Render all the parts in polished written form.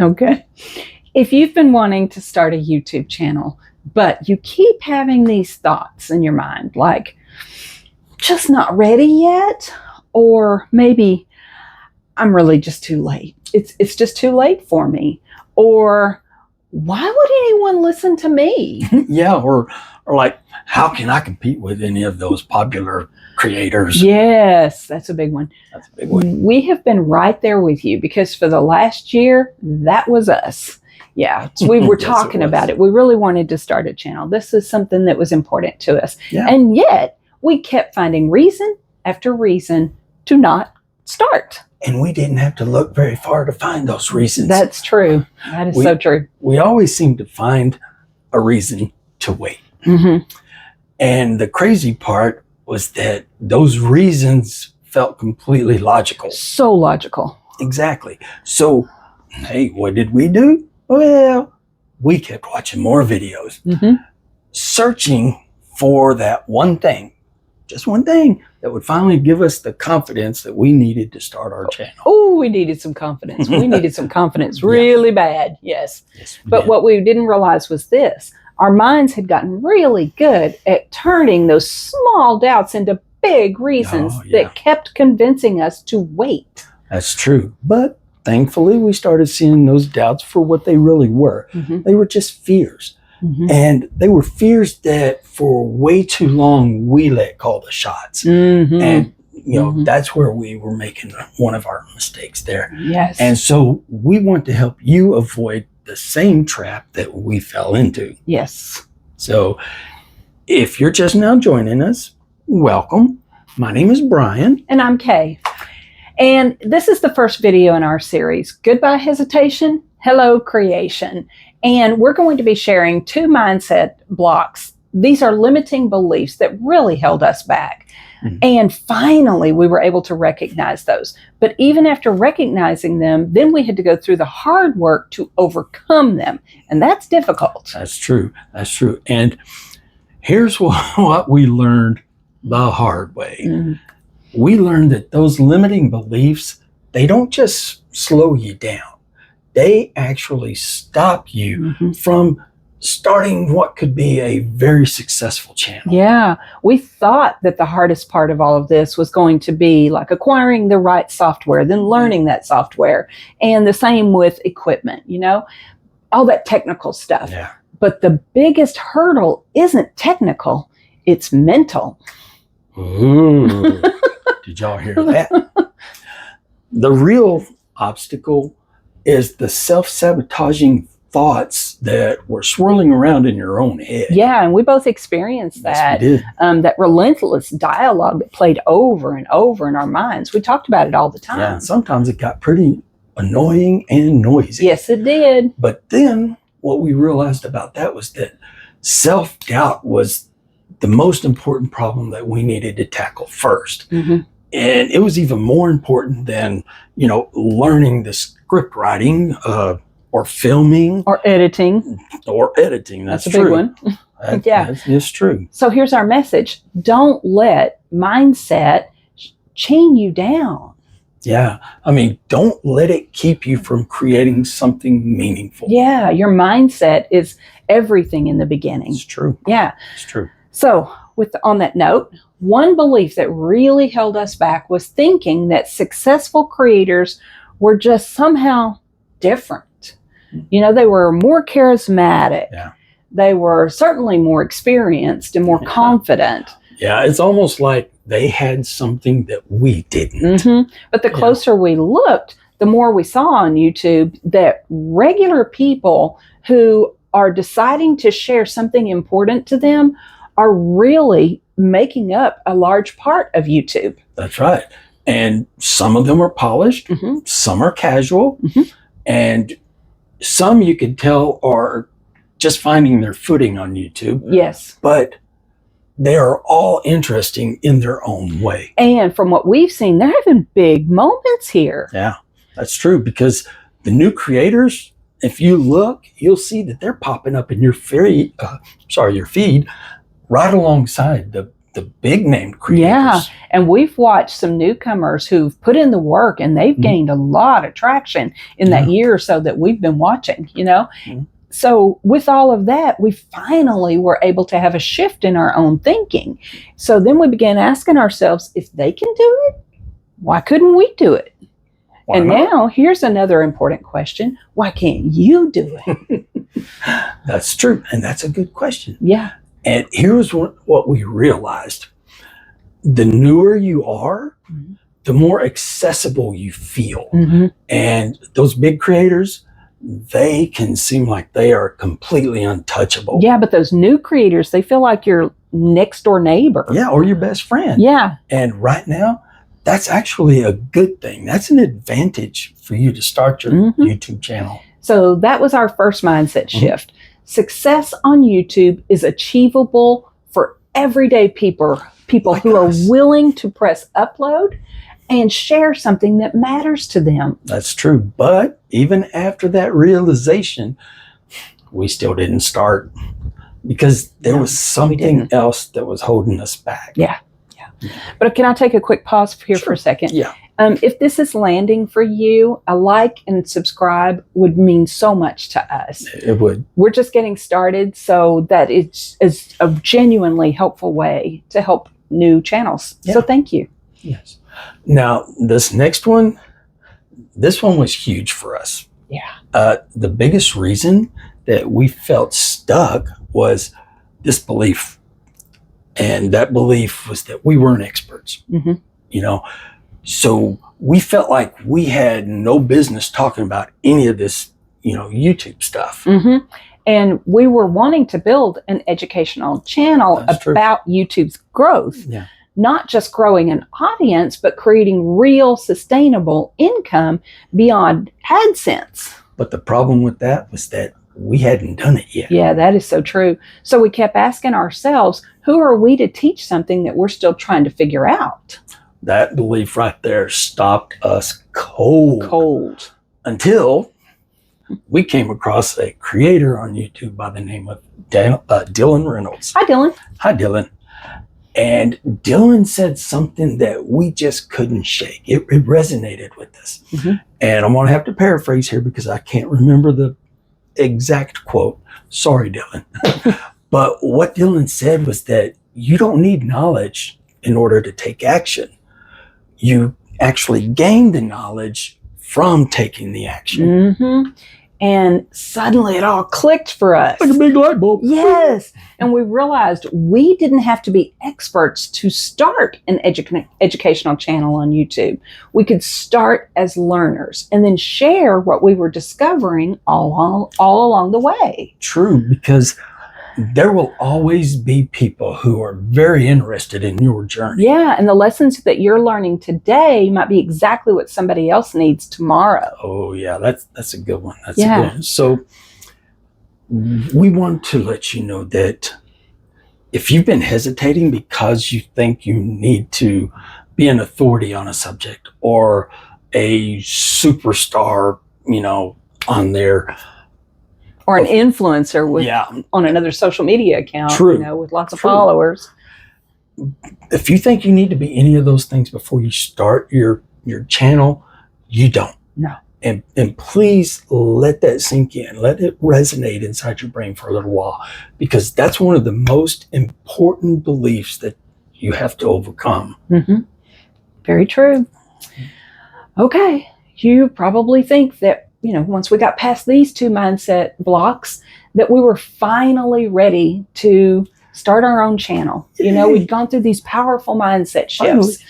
Okay. If you've been wanting to start a YouTube channel, but you keep having these thoughts in your mind, like, just not ready yet, or maybe I'm really just too late. It's just too late for me. Or why would anyone listen to me? Yeah, or like, how can I compete with any of those popular creators? Yes, that's a big one. That's a big one. We have been right there with you because for the last year, that was us. Yeah, we were Yes, talking it was. about it. We really wanted to start a channel. This is something that was important to us. Yeah. And yet, we kept finding reason after reason to not start. And we didn't have to look very far to find those reasons. That's true. That is so true. We always seem to find a reason to wait. Mm-hmm. And the crazy part was that those reasons felt completely logical. So logical. Exactly. So, hey, what did we do? Well, we kept watching more videos, searching for that one thing, just one thing that would finally give us the confidence that we needed to start our channel. Oh, we needed some confidence. We needed some confidence really bad. Yes. But what we didn't realize was this. Our minds had gotten really good at turning those small doubts into big reasons that kept convincing us to wait. That's true. But thankfully, we started seeing those doubts for what they really were. They were just fears. And they were fears that for way too long, we let call the shots. And, you know, that's where we were making one of our mistakes there. Yes. And so we want to help you avoid the same trap that we fell into. Yes. So if you're just now joining us, welcome. My name is Brian. And I'm Kay. And this is the first video in our series, Goodbye Hesitation, Hello Creation. And we're going to be sharing 2 mindset blocks. These are limiting beliefs that really held us back. And finally, we were able to recognize those. But even after recognizing them, then we had to go through the hard work to overcome them. And that's difficult. That's true. That's true. And here's what we learned the hard way. We learned that those limiting beliefs, they don't just slow you down. They actually stop you from starting what could be a very successful channel. Yeah, we thought that the hardest part of all of this was going to be like acquiring the right software, then learning that software, and the same with equipment, you know, all that technical stuff. Yeah. But the biggest hurdle isn't technical, it's mental. Ooh, did y'all hear that? The real obstacle is the self-sabotaging thoughts that were swirling around in your own head. Yeah, and we both experienced that. Yes, we did. That relentless dialogue that played over and over in our minds. We talked about it all the time. Yeah, sometimes it got pretty annoying and noisy. Yes, it did. But then what we realized about that was that self-doubt was the most important problem that we needed to tackle first. And it was even more important than, you know, learning the script writing, or filming. Or editing. That's a true. big one. That's true. So here's our message. Don't let mindset chain you down. Yeah. I mean, don't let it keep you from creating something meaningful. Yeah. Your mindset is everything in the beginning. It's true. Yeah. It's true. So on that note, one belief that really held us back was thinking that successful creators were just somehow different. You know, they were more charismatic. Yeah. They were certainly more experienced and more confident. Yeah, it's almost like they had something that we didn't. But the closer we looked, the more we saw on YouTube that regular people who are deciding to share something important to them are really making up a large part of YouTube. That's right. And some of them are polished, some are casual, and some you could tell are just finding their footing on YouTube. Yes. But they are all interesting in their own way. And from what we've seen, they're having big moments here. Yeah, that's true. Because the new creators, if you look, you'll see that they're popping up in your feed right alongside the the big name creators. Yeah. And we've watched some newcomers who've put in the work and they've gained a lot of traction in that year or so that we've been watching, you know? So with all of that, we finally were able to have a shift in our own thinking. So then we began asking ourselves, if they can do it, why couldn't we do it? Why and not? now here's another important question. Why can't you do it? That's true. And that's a good question. Yeah. And here's what we realized. The newer you are, the more accessible you feel. And those big creators, they can seem like they are completely untouchable. Yeah, but those new creators, they feel like your next door neighbor. Yeah, or your best friend. Yeah. And right now, that's actually a good thing. That's an advantage for you to start your YouTube channel. So that was our first mindset shift. Success on YouTube is achievable for everyday people Like who us. are willing to press upload and share something that matters to them. That's true. But even after that realization, we still didn't start because there was something else that was holding us back. Yeah. But can I take a quick pause here for a second? Yeah. If this is landing for you, a like and subscribe would mean so much to us. It would. We're just getting started, so that is a genuinely helpful way to help new channels. Yeah. So thank you. Yes. Now, this next one, this one was huge for us. Yeah. The biggest reason that we felt stuck was this belief. And that belief was that we weren't experts, you know. So we felt like we had no business talking about any of this, you know, YouTube stuff. And we were wanting to build an educational channel about YouTube's growth. Yeah. Not just growing an audience, but creating real sustainable income beyond AdSense. But the problem with that was that we hadn't done it yet. Yeah, that is so true. So we kept asking ourselves, who are we to teach something that we're still trying to figure out? That belief right there stopped us cold. Until we came across a creator on YouTube by the name of Dylan Reynolds. Hi, Dylan. Hi, Dylan. And Dylan said something that we just couldn't shake. It resonated with us. And I'm going to have to paraphrase here because I can't remember the exact quote. Sorry, Dylan. But what Dylan said was that you don't need knowledge in order to take action. You actually gain the knowledge from taking the action. And suddenly it all clicked for us. Like a big light bulb. Yes. And we realized we didn't have to be experts to start an educational channel on YouTube. We could start as learners and then share what we were discovering all along the way. True, because there will always be people who are very interested in your journey. Yeah, and the lessons that you're learning today might be exactly what somebody else needs tomorrow. Oh, yeah, that's a good one. That's a good one. So we want to let you know that if you've been hesitating because you think you need to be an authority on a subject or a superstar, you know, on there, or an influencer with on another social media account, you know, with lots of followers. If you think you need to be any of those things before you start your channel, you don't. No. And please let that sink in. Let it resonate inside your brain for a little while, because that's one of the most important beliefs that you have to overcome. Very true. Okay. You probably think that, you know, once we got past these two mindset blocks, that we were finally ready to start our own channel. You know, we'd gone through these powerful mindset shifts.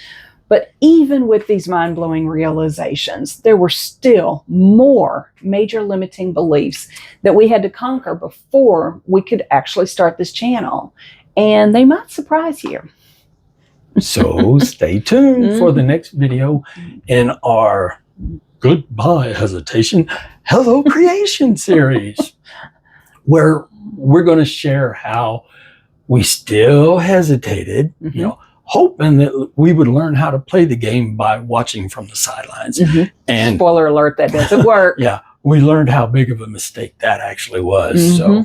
But even with these mind-blowing realizations, there were still more major limiting beliefs that we had to conquer before we could actually start this channel. And they might surprise you. So stay tuned for the next video in our Goodbye Hesitation, Hello Creation series, where we're going to share how we still hesitated, you know, hoping that we would learn how to play the game by watching from the sidelines. And spoiler alert, that doesn't work. Yeah, we learned how big of a mistake that actually was. So,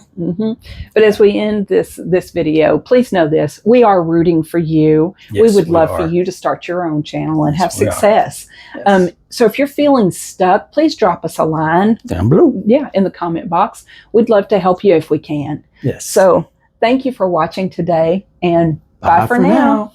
But as we end this video, please know this: we are rooting for you. yes, we would love are. for you to start your own channel and have Yes, we are. success. Yes. So if you're feeling stuck, please drop us a line. Down below. Yeah, in the comment box. We'd love to help you if we can. Yes. So thank you for watching today, and bye for now.